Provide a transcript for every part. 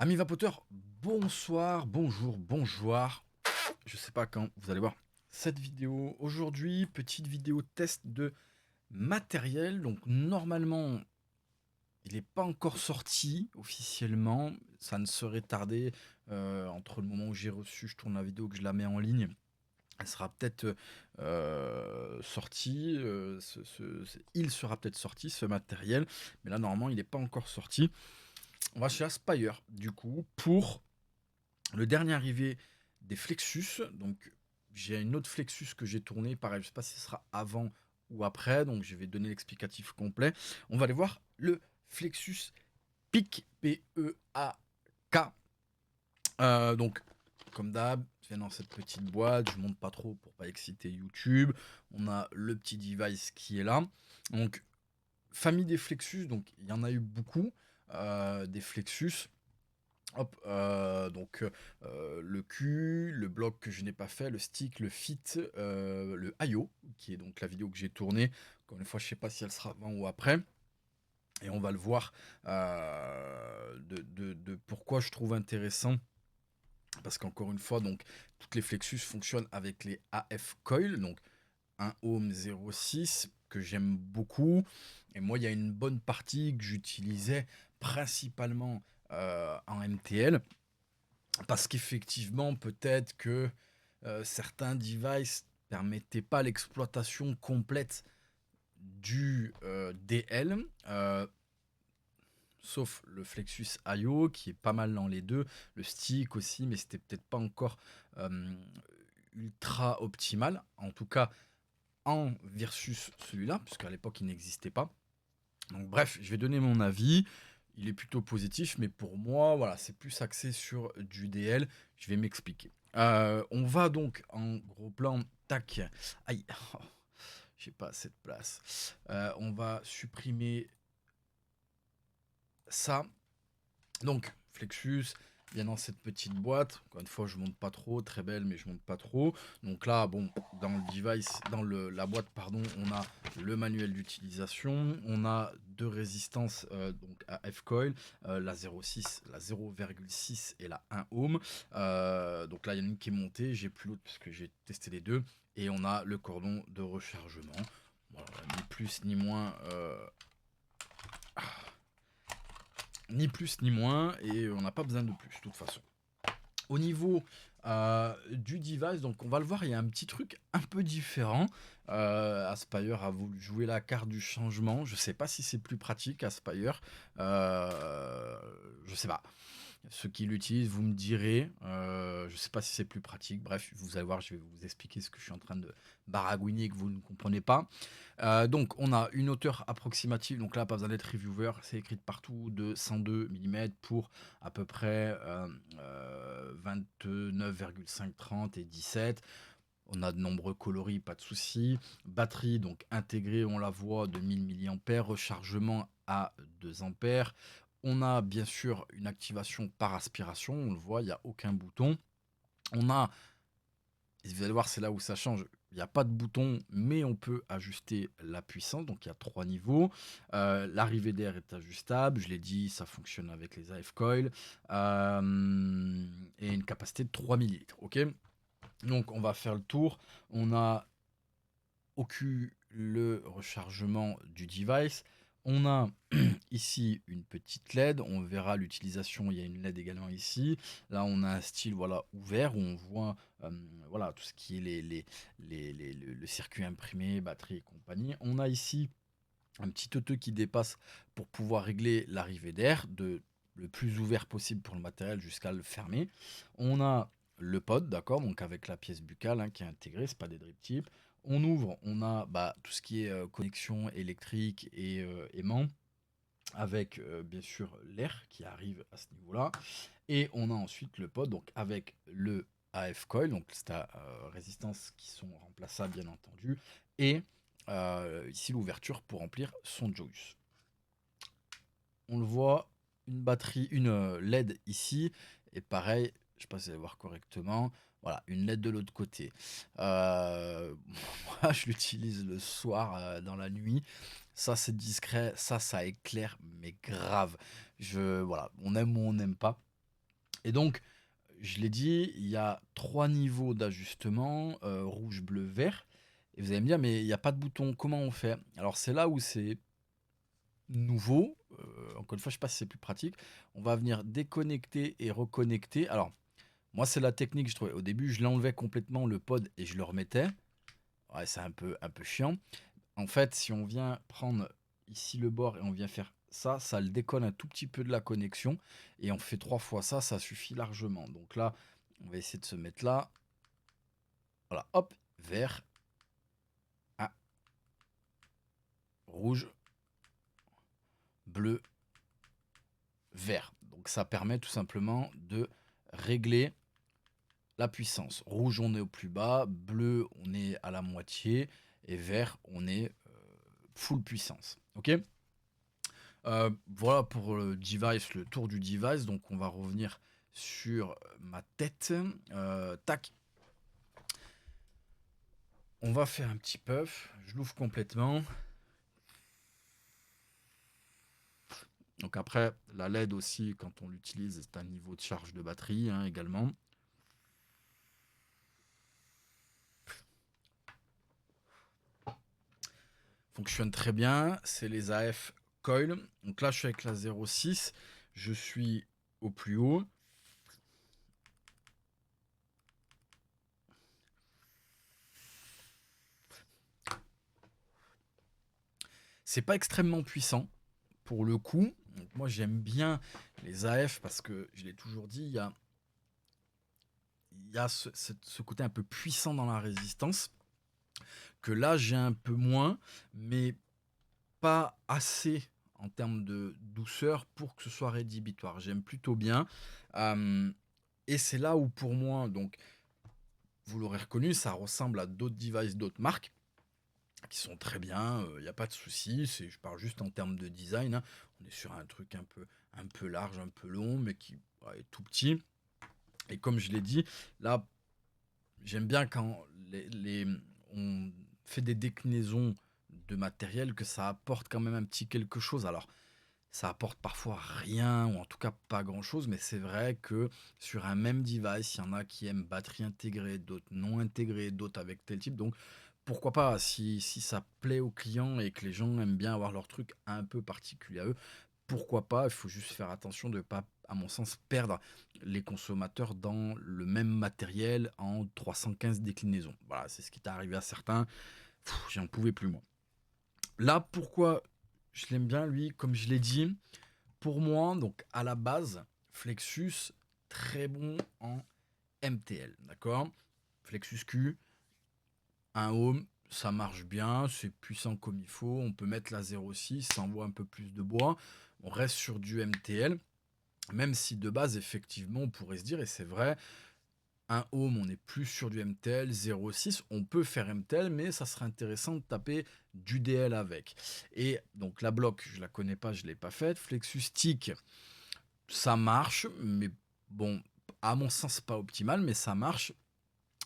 Amis vapoteurs, bonsoir, bonjour, bonjour. Je sais pas quand vous allez voir cette vidéo. Aujourd'hui, petite vidéo test de matériel. Donc normalement, il n'est pas encore sorti officiellement. Ça ne serait tardé entre le moment où j'ai reçu, je tourne la vidéo, que je la mets en ligne. Elle sera peut-être sortie. Il sera peut-être sorti ce matériel. Mais là, normalement, il n'est pas encore sorti. On va chez Aspire, du coup, pour le dernier arrivé des Flexus. Donc, j'ai une autre Flexus que j'ai tournée. Pareil, je ne sais pas si ce sera avant ou après. Donc, je vais donner l'explicatif complet. On va aller voir le Flexus PEAK. P-E-A-K. Donc, comme d'hab, je viens dans cette petite boîte. Je ne monte pas trop pour pas exciter YouTube. On a le petit device qui est là. Donc, famille des Flexus. Donc, il y en a eu beaucoup. Des Flexus. Hop, donc le Q, le bloc que je n'ai pas fait, le stick, le fit, le IO, qui est donc la vidéo que j'ai tournée. Encore une fois, je ne sais pas si elle sera avant ou après. Et on va le voir de pourquoi je trouve intéressant. Parce qu'encore une fois, donc, toutes les Flexus fonctionnent avec les AF Coil, donc un ohm 0,6 que j'aime beaucoup. Et moi, il y a une bonne partie que j'utilisais principalement en MTL. Parce qu'effectivement, peut-être que certains devices permettaient pas l'exploitation complète du DL, sauf le Flexus IO qui est pas mal dans les deux, le stick aussi, mais c'était peut-être pas encore ultra optimal, en tout cas en versus celui-là, puisqu'à l'époque il n'existait pas. Donc bref, je vais donner mon avis. Il est plutôt positif, mais pour moi, voilà, c'est plus axé sur du DL. Je vais m'expliquer. On va donc en gros plan. Tac. Aïe. Oh, j'ai pas assez de place. On va supprimer ça. Donc, Flexus, bien dans cette petite boîte. Encore une fois, je monte pas trop, très belle, mais je monte pas trop. Donc là, bon, dans le device, dans la boîte, pardon, on a le manuel d'utilisation. On a deux résistances donc à F-coil, la 0,6, la 0,6 et la 1 ohm. Donc là, il y en a une qui est montée, j'ai plus l'autre parce que j'ai testé les deux. Et on a le cordon de rechargement. Voilà, ni plus ni moins. Ni plus ni moins, et on n'a pas besoin de plus, de toute façon. Au niveau du device, donc on va le voir, il y a un petit truc un peu différent. Aspire a voulu jouer la carte du changement. Je sais pas si c'est plus pratique, Aspire. Je sais pas. Ceux qui l'utilisent, vous me direz. Je sais pas si c'est plus pratique. Bref, vous allez voir, je vais vous expliquer ce que je suis en train de baragouiner et que vous ne comprenez pas. Donc, on a une hauteur approximative. Donc là, pas besoin d'être reviewer. C'est écrit de partout de 102 mm pour à peu près 29,530 et 17. On a de nombreux coloris, pas de souci. Batterie donc intégrée, on la voit, de 1000 mAh. Rechargement à 2 ampères. On a bien sûr une activation par aspiration. On le voit, il n'y a aucun bouton. On a, vous allez voir, c'est là où ça change. Il n'y a pas de bouton, mais on peut ajuster la puissance. Donc il y a 3 niveaux. L'arrivée d'air est ajustable. Je l'ai dit, ça fonctionne avec les AF Coil. Et une capacité de 3000 litres. Ok. Donc on va faire le tour. On a au cul le rechargement du device. On a ici une petite LED, on verra l'utilisation, il y a une LED également ici. Là on a un style voilà, ouvert où on voit voilà, tout ce qui est le circuit imprimé, batterie et compagnie. On a ici un petit ETE qui dépasse pour pouvoir régler l'arrivée d'air de le plus ouvert possible pour le matériel jusqu'à le fermer. On a le pod, d'accord, donc avec la pièce buccale hein, qui est intégrée, c'est pas des drip tips. On ouvre, on a tout ce qui est connexion électrique et aimant, avec bien sûr l'air qui arrive à ce niveau-là. Et on a ensuite le pod, donc avec le AF coil, donc c'est à résistance qui sont remplaçables bien entendu, et ici l'ouverture pour remplir son Joyous. On le voit, une batterie, une LED ici, et pareil, je sais pas si vous allez voir correctement, voilà, une LED de l'autre côté. Moi, je l'utilise le soir, dans la nuit. Ça, c'est discret, ça éclaire, mais grave. Voilà, on aime ou on n'aime pas. Et donc, je l'ai dit, il y a 3 niveaux d'ajustement, rouge, bleu, vert. Et vous allez me dire: «Mais il y a pas de bouton, comment on fait?» Alors c'est là où c'est nouveau, encore une fois, je sais pas si c'est plus pratique. On va venir déconnecter et reconnecter. Alors, moi, c'est la technique, je trouvais. Au début, je l'enlevais complètement le pod et je le remettais. Ouais, c'est un peu chiant. En fait, si on vient prendre ici le bord et on vient faire ça, ça le déconne un tout petit peu de la connexion et on fait 3 fois ça, ça suffit largement. Donc là, on va essayer de se mettre là. Voilà, hop, vert, ah, rouge, bleu, vert. Donc ça permet tout simplement de régler la puissance. Rouge, on est au plus bas, bleu, on est à la moitié et vert, on est full puissance. OK? Voilà pour le device, le tour du device. Donc on va revenir sur ma tête. Tac. On va faire un petit puff. Je l'ouvre complètement. Donc après, la LED aussi, quand on l'utilise, c'est un niveau de charge de batterie hein, également. Fonctionne très bien. C'est les AF Coil. Donc là, je suis avec la 0.6. Je suis au plus haut. C'est pas extrêmement puissant pour le coup. Donc moi, j'aime bien les AF parce que, je l'ai toujours dit, il y a ce côté un peu puissant dans la résistance que là, j'ai un peu moins, mais pas assez en termes de douceur pour que ce soit rédhibitoire. J'aime plutôt bien. Et c'est là où pour moi, donc vous l'aurez reconnu, ça ressemble à d'autres devices d'autres marques qui sont très bien, il y a pas de souci, je parle juste en termes de design, hein. On est sur un truc un peu large, un peu long, mais qui ouais, est tout petit. Et comme je l'ai dit, là, j'aime bien quand on fait des déclinaisons de matériel, que ça apporte quand même un petit quelque chose. Alors, ça apporte parfois rien, ou en tout cas pas grand-chose, mais c'est vrai que sur un même device, il y en a qui aiment batterie intégrée, d'autres non intégrée, d'autres avec tel type. Donc, pourquoi pas, si ça plaît aux clients et que les gens aiment bien avoir leur truc un peu particulier à eux, pourquoi pas? Il faut juste faire attention de ne pas, à mon sens, perdre les consommateurs dans le même matériel en 315 déclinaisons. Voilà, c'est ce qui est arrivé à certains. J'en pouvais plus, moi. Là, pourquoi je l'aime bien, lui, comme je l'ai dit, pour moi, donc à la base, Flexus, très bon en MTL, d'accord? Flexus Q, un ohm, ça marche bien, c'est puissant comme il faut. On peut mettre la 0.6, ça envoie un peu plus de bois. On reste sur du MTL, même si de base, effectivement, on pourrait se dire, et c'est vrai, un ohm, on est plus sur du MTL, 0.6, on peut faire MTL, mais ça serait intéressant de taper du DL avec. Et donc la bloc, je la connais pas, je l'ai pas faite. Flexus Stick, ça marche, mais bon, à mon sens, pas optimal, mais ça marche.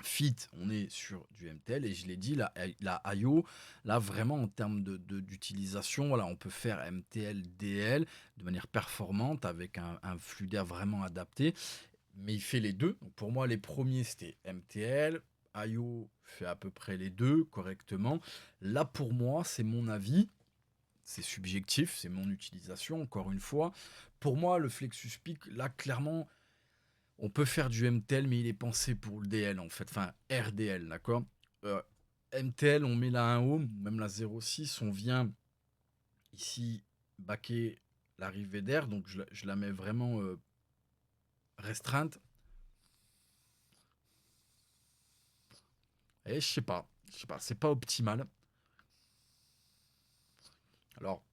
Fit, on est sur du MTL et je l'ai dit, la IO, là vraiment en termes d'utilisation, voilà, on peut faire MTL, DL de manière performante avec un flux d'air vraiment adapté, mais il fait les deux. Donc pour moi, les premiers c'était MTL, IO fait à peu près les deux correctement. Là pour moi, c'est mon avis, c'est subjectif, c'est mon utilisation, encore une fois. Pour moi, le Flexus Peak, là clairement, on peut faire du MTL, mais il est pensé pour le DL en fait, enfin RDL, d'accord. Euh, MTL, on met la 1 ohm, même la 0.6, on vient ici baquer l'arrivée d'air, donc je la mets vraiment restreinte. Et je sais pas, c'est pas optimal. Alors,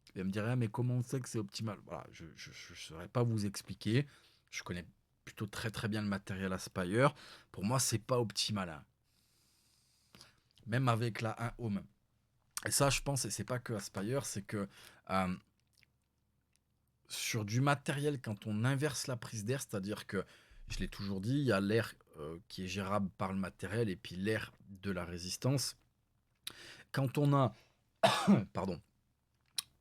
il va me dire, ah, mais comment on sait que c'est optimal? Voilà, je ne saurais pas vous expliquer. Je connais plutôt très très bien le matériel Aspire. Pour moi, c'est pas optimal, hein. Même avec la 1 ohm. Et ça, je pense, et c'est pas que Aspire, c'est que euh, sur du matériel, quand on inverse la prise d'air, c'est-à-dire que, je l'ai toujours dit, il y a l'air qui est gérable par le matériel et puis l'air de la résistance. Quand on a, pardon,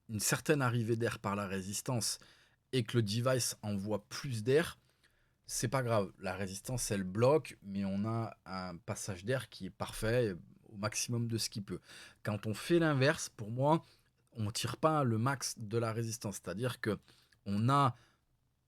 une certaine arrivée d'air par la résistance et que le device envoie plus d'air, c'est pas grave, la résistance elle bloque, mais on a un passage d'air qui est parfait au maximum de ce qu'il peut. Quand on fait l'inverse, pour moi, on tire pas le max de la résistance, c'est-à-dire que on a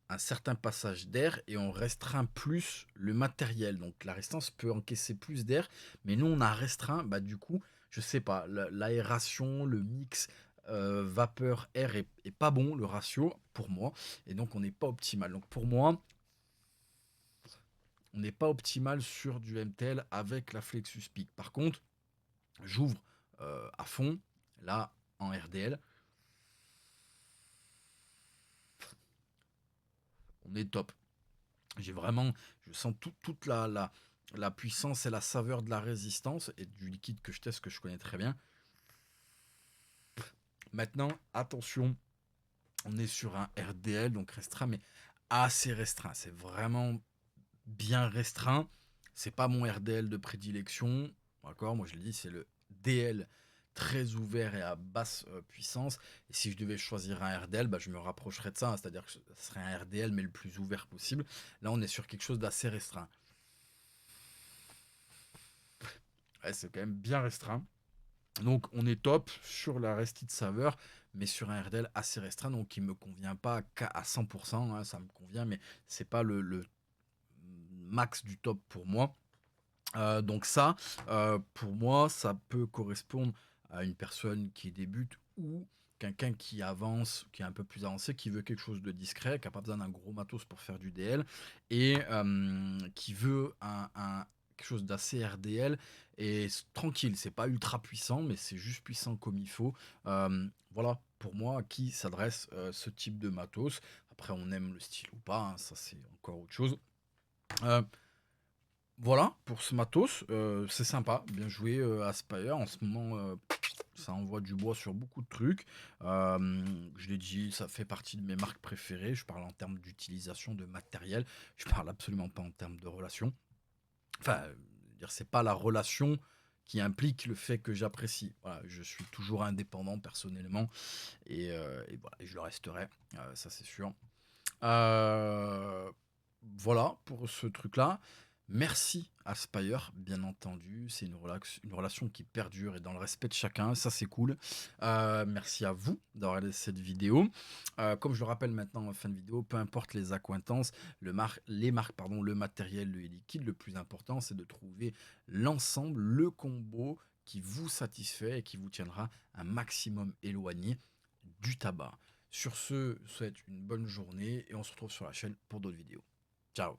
un certain passage d'air et on restreint plus le matériel. Donc la résistance peut encaisser plus d'air, mais nous on a restreint, bah du coup, je sais pas, l'aération, le mix vapeur-air est pas bon, le ratio, pour moi, et donc on n'est pas optimal. Donc pour moi, on n'est pas optimal sur du MTL avec la Flexus Peak. Par contre, j'ouvre à fond, là, en RDL, on est top. J'ai vraiment, je sens toute la puissance et la saveur de la résistance et du liquide que je teste, que je connais très bien. Maintenant, attention, on est sur un RDL, donc restreint, mais assez restreint. C'est vraiment bien restreint. C'est pas mon RDL de prédilection, d'accord? Moi, je le dis, c'est le DL très ouvert et à basse puissance. Et si je devais choisir un RDL, bah, je me rapprocherais de ça, hein. C'est-à-dire que ce serait un RDL, mais le plus ouvert possible. Là, on est sur quelque chose d'assez restreint. Ouais, c'est quand même bien restreint. Donc on est top sur la resti de saveur, mais sur un RDL assez restreint, donc qui me convient pas à 100%, hein, ça me convient, mais c'est pas le max du top pour moi. Donc ça, pour moi, ça peut correspondre à une personne qui débute ou quelqu'un qui avance, qui est un peu plus avancé, qui veut quelque chose de discret, qui n'a pas besoin d'un gros matos pour faire du DL, et qui veut quelque chose d'assez RDL et tranquille. C'est pas ultra puissant, mais c'est juste puissant comme il faut. Voilà, pour moi, à qui s'adresse ce type de matos. Après, on aime le style ou pas, hein, ça c'est encore autre chose. Euh, voilà pour ce matos, c'est sympa, bien joué Aspire. En ce moment, ça envoie du bois sur beaucoup de trucs. Je l'ai dit, ça fait partie de mes marques préférées. Je parle en termes d'utilisation de matériel, je parle absolument pas en termes de relation. Enfin, dire c'est pas la relation qui implique le fait que j'apprécie. Voilà, je suis toujours indépendant personnellement et voilà, et je le resterai, ça c'est sûr. Voilà pour ce truc-là. Merci à Spire, bien entendu. C'est une relation qui perdure et dans le respect de chacun. Ça, c'est cool. Merci à vous d'avoir regardé cette vidéo. Comme je le rappelle maintenant en fin de vidéo, peu importe les accointances, les marques, pardon, le matériel, le liquide, le plus important, c'est de trouver l'ensemble, le combo qui vous satisfait et qui vous tiendra un maximum éloigné du tabac. Sur ce, je vous souhaite une bonne journée et on se retrouve sur la chaîne pour d'autres vidéos. Ciao.